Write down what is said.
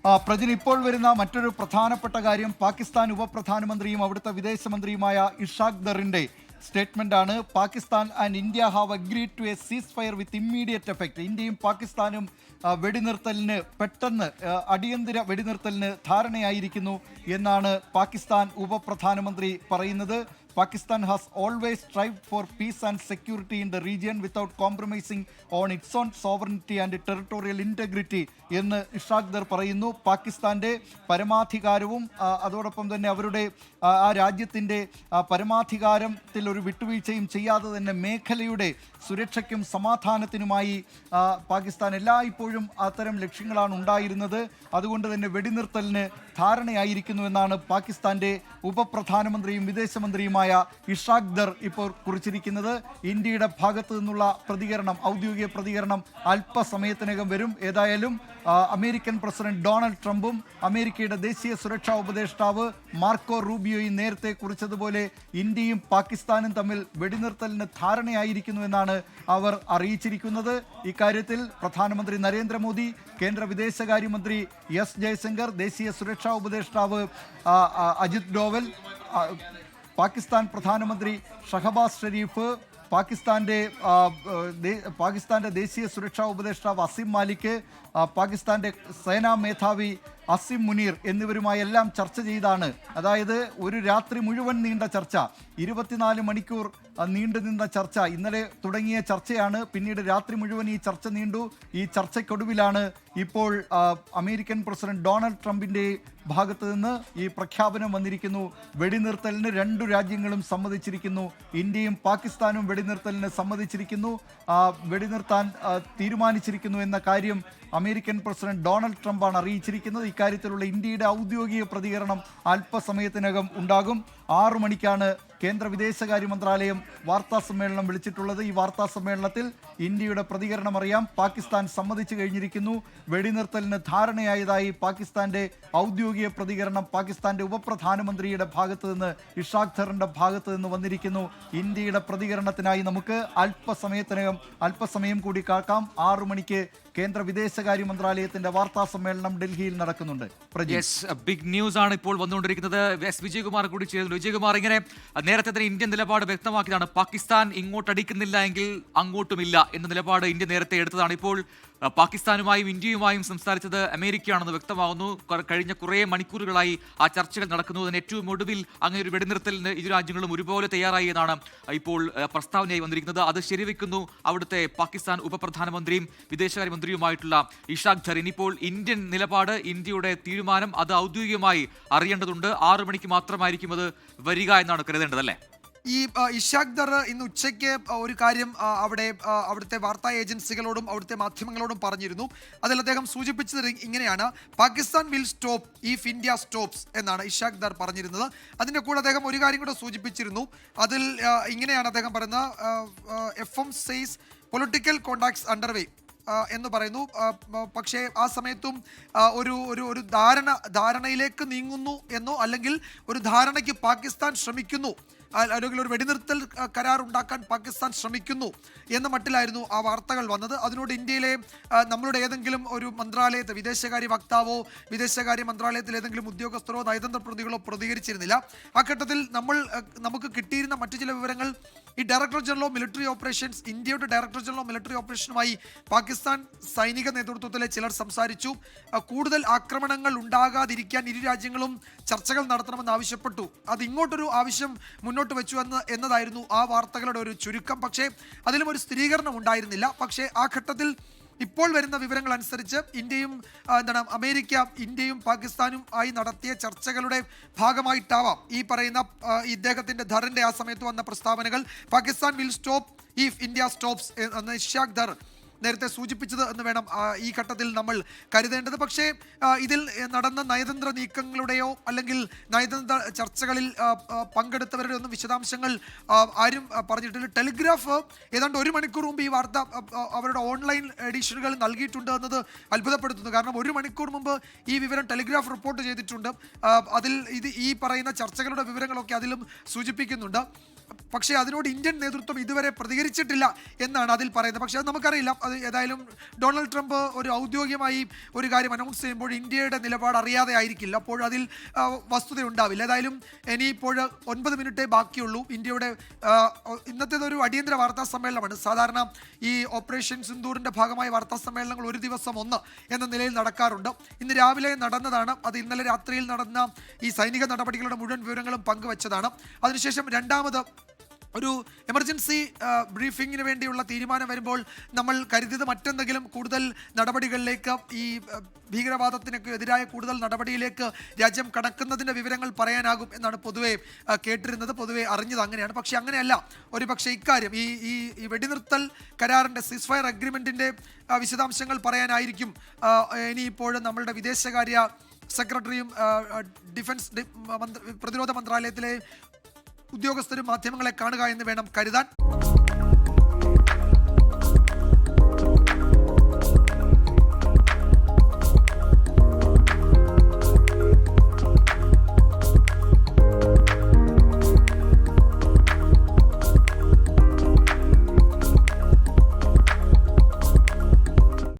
പ്രജിൻ, ഇപ്പോൾ വരുന്ന മറ്റൊരു പ്രധാനപ്പെട്ട കാര്യം പാകിസ്ഥാൻ ഉപപ്രധാനമന്ത്രിയും അവിടുത്തെ വിദേശമന്ത്രിയുമായ ഇഷാഖ് ദറിന്റെ സ്റ്റേറ്റ്മെന്റ് ആണ്. Pakistan and India have agreed to a ceasefire with immediate effect. ഇന്ത്യയും പാകിസ്ഥാനും വെടിനിർത്തലിന് പെട്ടെന്ന് അടിയന്തര വെടിനിർത്തലിന് ധാരണയായിരിക്കുന്നു എന്നാണ് പാകിസ്ഥാൻ ഉപപ്രധാനമന്ത്രി പറയുന്നത്. Pakistan has always strived for peace and security in the region without compromising on its own sovereignty and territorial integrity എന്ന് Ishaq there പറയുന്നു. പാകിസ്ഥാൻ്റെ പരമാധികാരവും അതോടൊപ്പം തന്നെ അവരുടെ ആ രാജ്യത്തിൻ്റെ പരമാധികാരത്തിൽ ഒരു വിട്ടുവീഴ്ചയും ചെയ്യാതെ തന്നെ മേഖലയുടെ സുരക്ഷയ്ക്കും സമാധാനത്തിനുമായി പാകിസ്ഥാൻ എല്ലായ്പ്പോഴും അത്തരം ലക്ഷ്യങ്ങളാണ് ഉണ്ടായിരുന്നത്. അതുകൊണ്ട് തന്നെ വെടിനിർത്തലിന് ധാരണയായിരിക്കുന്നു എന്നാണ് പാകിസ്ഥാൻ്റെ ഉപപ്രധാനമന്ത്രിയും വിദേശമന്ത്രിയുമായ ഇഷാഖ് ദർ ഇപ്പോൾ കുറിച്ചിരിക്കുന്നത്. ഇന്ത്യയുടെ ഭാഗത്തു നിന്നുള്ള പ്രതികരണം, ഔദ്യോഗിക പ്രതികരണം അല്പസമയത്തിനകം വരും. ഏതായാലും അമേരിക്കൻ പ്രസിഡന്റ് ഡൊണാൾഡ് ട്രംപും അമേരിക്കയുടെ ദേശീയ സുരക്ഷാ ഉപദേഷ്ടാവ് മാർക്കോ റൂബിയോയും നേരത്തെ കുറിച്ചതുപോലെ ഇന്ത്യയും പാകിസ്ഥാനും തമ്മിൽ വെടിനിർത്തലിന് ധാരണയായിരിക്കുന്നു എന്നാണ് അവർ അറിയിച്ചിരിക്കുന്നത്. ഇക്കാര്യത്തിൽ പ്രധാനമന്ത്രി നരേന്ദ്രമോദി, കേന്ദ്ര വിദേശകാര്യമന്ത്രി എസ് ജയശങ്കർ, ദേശീയ സുരക്ഷാ ഉപദേഷ്ടാവ് അജിത് ഡോവൽ, പാകിസ്ഥാൻ പ്രധാനമന്ത്രി ഷഹബാസ് ഷെരീഫ്, പാകിസ്ഥാന്റെ ദേശീയ സുരക്ഷാ ഉപദേഷ്ടാവ് അസിം മാലിക്, പാകിസ്ഥാന്റെ സേനാ മേധാവി അസിം മുനീർ എന്നിവരുമായെല്ലാം ചർച്ച ചെയ്താണ്. അതായത് ഒരു രാത്രി മുഴുവൻ നീണ്ട ചർച്ച, 24 മണിക്കൂർ നീണ്ടുനിന്ന ചർച്ച. ഇന്നലെ തുടങ്ങിയ ചർച്ചയാണ്, പിന്നീട് രാത്രി മുഴുവൻ ഈ ചർച്ച നീണ്ടു. ഈ ചർച്ചയ്ക്കൊടുവിലാണ് ഇപ്പോൾ അമേരിക്കൻ പ്രസിഡന്റ് ഡൊണാൾഡ് ട്രംപിൻ്റെ ഭാഗത്ത് നിന്ന് ഈ പ്രഖ്യാപനം വന്നിരിക്കുന്നു. വെടിനിർത്തലിന് രണ്ടു രാജ്യങ്ങളും സമ്മതിച്ചിരിക്കുന്നു. ഇന്ത്യയും പാകിസ്ഥാനും വെടിനിർത്തലിന് സമ്മതിച്ചിരിക്കുന്നു, വെടിനിർത്താൻ തീരുമാനിച്ചിരിക്കുന്നു എന്ന കാര്യം അമേരിക്കൻ പ്രസിഡന്റ് ഡൊണാൾഡ് ട്രംപാണ് അറിയിച്ചിരിക്കുന്നത്. ഇക്കാര്യത്തിലുള്ള ഇന്ത്യയുടെ ഔദ്യോഗിക പ്രതികരണം അല്പസമയത്തിനകം ഉണ്ടാകും. 6 മണിക്കാണ് കേന്ദ്ര വിദേശകാര്യ മന്ത്രാലയം വാർത്താ സമ്മേളനം വിളിച്ചിട്ടുള്ളത്. ഈ വാർത്താ സമ്മേളനത്തിൽ ഇന്ത്യയുടെ പ്രതികരണം അറിയാം. പാകിസ്ഥാൻ സമ്മതിച്ചു കഴിഞ്ഞിരിക്കുന്നു, വെടിനിർത്തലിന് ധാരണയായതായി പാകിസ്ഥാന്റെ ഔദ്യോഗിക പ്രതികരണം പാകിസ്ഥാന്റെ ഉപപ്രധാനമന്ത്രിയുടെ ഭാഗത്ത് നിന്ന്, ഇഷാഖ് ദറിന്റെ ഭാഗത്ത് നിന്ന് വന്നിരിക്കുന്നു. ഇന്ത്യയുടെ പ്രതികരണത്തിനായി നമുക്ക് അല്പസമയം കൂടി കാക്കാം. 6 മണിക്ക് കേന്ദ്ര വിദേശകാര്യ മന്ത്രാലയത്തിന്റെ വാർത്താ സമ്മേളനം ഡൽഹിയിൽ നടക്കുന്നുണ്ട്. ബിഗ് ന്യൂസ് ആണ് ഇപ്പോൾ വന്നുകൊണ്ടിരിക്കുന്നത്. എസ് വിജയകുമാർ കൂടി ചേരുന്നു. വിജയകുമാർ, ഇങ്ങനെ നേരത്തെ തന്നെ ഇന്ത്യൻ നിലപാട് വ്യക്തമാക്കിയതാണ്. പാകിസ്ഥാൻ ഇങ്ങോട്ടടിക്കുന്നില്ല എങ്കിൽ അങ്ങോട്ടുമില്ല എന്ന നിലപാട് ഇന്ത്യ നേരത്തെ എടുത്തതാണ്. ഇപ്പോൾ പാകിസ്ഥാനുമായും ഇന്ത്യയുമായും സംസാരിച്ചത് അമേരിക്കയാണെന്ന് വ്യക്തമാകുന്നു. കഴിഞ്ഞ കുറേ മണിക്കൂറുകളായി ആ ചർച്ചകൾ നടക്കുന്നു. അതിന് ഏറ്റവും ഒടുവിൽ അങ്ങനെ ഒരു വെടിനിർത്തലിന് ഇരു രാജ്യങ്ങളും ഒരുപോലെ തയ്യാറായി എന്നാണ് ഇപ്പോൾ പ്രസ്താവനയായി വന്നിരിക്കുന്നത്. അത് ശരിവെക്കുന്നു അവിടുത്തെ പാകിസ്ഥാൻ ഉപപ്രധാനമന്ത്രിയും വിദേശകാര്യമന്ത്രിയുമായിട്ടുള്ള ഇഷാഖ് ദർ. ഇനിയിപ്പോൾ ഇന്ത്യൻ നിലപാട്, ഇന്ത്യയുടെ തീരുമാനം അത് ഔദ്യോഗികമായി അറിയേണ്ടതുണ്ട്. 6 മണിക്ക് മാത്രമായിരിക്കും അത് വരിക എന്നാണ് കരുതേണ്ടത്, അല്ലേ? ഈ ഇഷാഖ് ദർ ഇന്ന് ഉച്ചയ്ക്ക് ഒരു കാര്യം അവിടുത്തെ വാർത്താ ഏജൻസികളോടും അവിടുത്തെ മാധ്യമങ്ങളോടും പറഞ്ഞിരുന്നു. അതിൽ അദ്ദേഹം സൂചിപ്പിച്ചത് ഇങ്ങനെയാണ്: Pakistan will stop if India stops എന്നാണ് ഇഷാഖ് ദർ പറഞ്ഞിരുന്നത്. അതിൻ്റെ കൂടെ അദ്ദേഹം ഒരു കാര്യം കൂടെ സൂചിപ്പിച്ചിരുന്നു. അതിൽ ഇങ്ങനെയാണ് അദ്ദേഹം പറയുന്നത്: FM says political contacts underway എന്ന് പറയുന്നു. പക്ഷേ ആ സമയത്തും ഒരു ധാരണയിലേക്ക് നീങ്ങുന്നു എന്നോ അല്ലെങ്കിൽ ഒരു ധാരണയ്ക്ക് പാകിസ്ഥാൻ ശ്രമിക്കുന്നു, അല്ലെങ്കിൽ ഒരു വെടിനിർത്തൽ കരാർ ഉണ്ടാക്കാൻ പാകിസ്ഥാൻ ശ്രമിക്കുന്നു എന്ന മട്ടിലായിരുന്നു ആ വാർത്തകൾ വന്നത്. അതിനോട് ഇന്ത്യയിലെ നമ്മളുടെ ഏതെങ്കിലും ഒരു മന്ത്രാലയത്തെ വിദേശകാര്യ വക്താവോ വിദേശകാര്യ മന്ത്രാലയത്തിൽ ഏതെങ്കിലും ഉദ്യോഗസ്ഥരോ നയതന്ത്ര പ്രതികളോ പ്രതികരിച്ചിരുന്നില്ല. ആ ഘട്ടത്തിൽ നമുക്ക് കിട്ടിയിരുന്ന മറ്റു ചില വിവരങ്ങൾ, ഈ director general of military operations, ഇന്ത്യയുടെ ഡയറക്ടർ ജനറൽ ഓഫ് മിലിറ്ററി ഓപ്പറേഷനുമായി പാകിസ്ഥാൻ സൈനിക നേതൃത്വത്തിലെ ചിലർ സംസാരിച്ചു. കൂടുതൽ ആക്രമണങ്ങൾ ഉണ്ടാകാതിരിക്കാൻ ഇരു രാജ്യങ്ങളും ചർച്ചകൾ നടത്തണമെന്ന് ആവശ്യപ്പെട്ടു. അത് ഇങ്ങോട്ടൊരു ആവശ്യം മുന്നോട്ട് വെച്ചു എന്നതായിരുന്നു ആ വാർത്തകളുടെ ഒരു ചുരുക്കം. പക്ഷേ അതിലും ഒരു സ്ഥിരീകരണം ഉണ്ടായിരുന്നില്ല. പക്ഷേ ആ ഘട്ടത്തിൽ ഇപ്പോൾ വരുന്ന വിവരങ്ങൾ അനുസരിച്ച് ഇന്ത്യയും പാകിസ്ഥാനും ആയി നടത്തിയ ചർച്ചകളുടെ ഭാഗമായിട്ടാവാം ഈ പറയുന്ന ഇദ്ദേഹത്തിന്റെ ധറിന്റെ ആ സമയത്ത് വന്ന പ്രസ്താവനകൾ. Pakistan will stop if India stops എന്ന് ഇഷാഖ് ദർ നേരത്തെ സൂചിപ്പിച്ചത് എന്ന് വേണം ഈ ഘട്ടത്തിൽ നമ്മൾ കരുതേണ്ടത്. പക്ഷേ ഇതിൽ നടന്ന നയതന്ത്ര നീക്കങ്ങളുടെയോ അല്ലെങ്കിൽ നയതന്ത്ര ചർച്ചകളിൽ പങ്കെടുത്തവരുടെ ഒന്നും വിശദാംശങ്ങൾ ആരും പറഞ്ഞിട്ടില്ല. ടെലിഗ്രാഫ് ഏതാണ്ട് 1 മണിക്കൂർ മുമ്പ് ഈ വാർത്ത അവരുടെ ഓൺലൈൻ എഡിഷനുകൾ നൽകിയിട്ടുണ്ട് എന്നത് അത്ഭുതപ്പെടുത്തുന്നു. കാരണം 1 മണിക്കൂർ മുമ്പ് ഈ വിവരം ടെലിഗ്രാഫ് റിപ്പോർട്ട് ചെയ്തിട്ടുണ്ട്. അതിൽ ഈ പറയുന്ന ചർച്ചകളുടെ വിവരങ്ങളൊക്കെ അതിലും സൂചിപ്പിക്കുന്നുണ്ട്. പക്ഷേ അതിനോട് ഇന്ത്യൻ നേതൃത്വം ഇതുവരെ പ്രതികരിച്ചിട്ടില്ല എന്നാണ് അതിൽ പറയുന്നത്. പക്ഷേ അത് നമുക്കറിയില്ല. അത് ഏതായാലും ഡൊണാൾഡ് ട്രംപ് ഒരു ഔദ്യോഗികമായി ഒരു കാര്യം അനൗൺസ് ചെയ്യുമ്പോൾ ഇന്ത്യയുടെ നിലപാട് അറിയാതെ ആയിരിക്കില്ല. അപ്പോൾ അതിൽ വസ്തുത ഉണ്ടാവില്ല. ഏതായാലും ഇനിയിപ്പോൾ 9 മിനിറ്റേ ബാക്കിയുള്ളൂ. ഇന്ത്യയുടെ ഇന്നത്തേതൊരു അടിയന്തര വാർത്താ സമ്മേളനമാണ്. സാധാരണ ഈ ഓപ്പറേഷൻ സിന്ദൂറിൻ്റെ ഭാഗമായ വാർത്താ സമ്മേളനങ്ങൾ ഒരു ദിവസം ഒന്ന് എന്ന നിലയിൽ നടക്കാറുണ്ട്. ഇന്ന് രാവിലെ നടന്നതാണ്. അത് ഇന്നലെ രാത്രിയിൽ നടന്ന ഈ സൈനിക നടപടികളുടെ മുഴുവൻ വിവരങ്ങളും പങ്കുവച്ചതാണ്. അതിനുശേഷം രണ്ടാമത് ഒരു എമർജൻസി ബ്രീഫിങ്ങിന് വേണ്ടിയുള്ള തീരുമാനം വരുമ്പോൾ നമ്മൾ കരുതിയത് മറ്റെന്തെങ്കിലും കൂടുതൽ നടപടികളിലേക്ക്, ഈ ഭീകരവാദത്തിനൊക്കെ എതിരായ കൂടുതൽ നടപടിയിലേക്ക് രാജ്യം കടക്കുന്നതിൻ്റെ വിവരങ്ങൾ പറയാനാകും എന്നാണ് പൊതുവെ കേട്ടിരുന്നത്, പൊതുവെ അറിഞ്ഞത് അങ്ങനെയാണ്. പക്ഷേ അങ്ങനെയല്ല. ഒരു പക്ഷേ ഇക്കാര്യം ഈ വെടിനിർത്തൽ കരാറിൻ്റെ സീസ് ഫയർ അഗ്രിമെൻറ്റിൻ്റെ വിശദാംശങ്ങൾ പറയാനായിരിക്കും ഇനിയിപ്പോഴും നമ്മളുടെ വിദേശകാര്യ സെക്രട്ടറിയും പ്രതിരോധ മന്ത്രാലയത്തിലെ ഉദ്യോഗസ്ഥരും മാധ്യമങ്ങളെ കാണുക എന്ന് വേണം കരുതാൻ.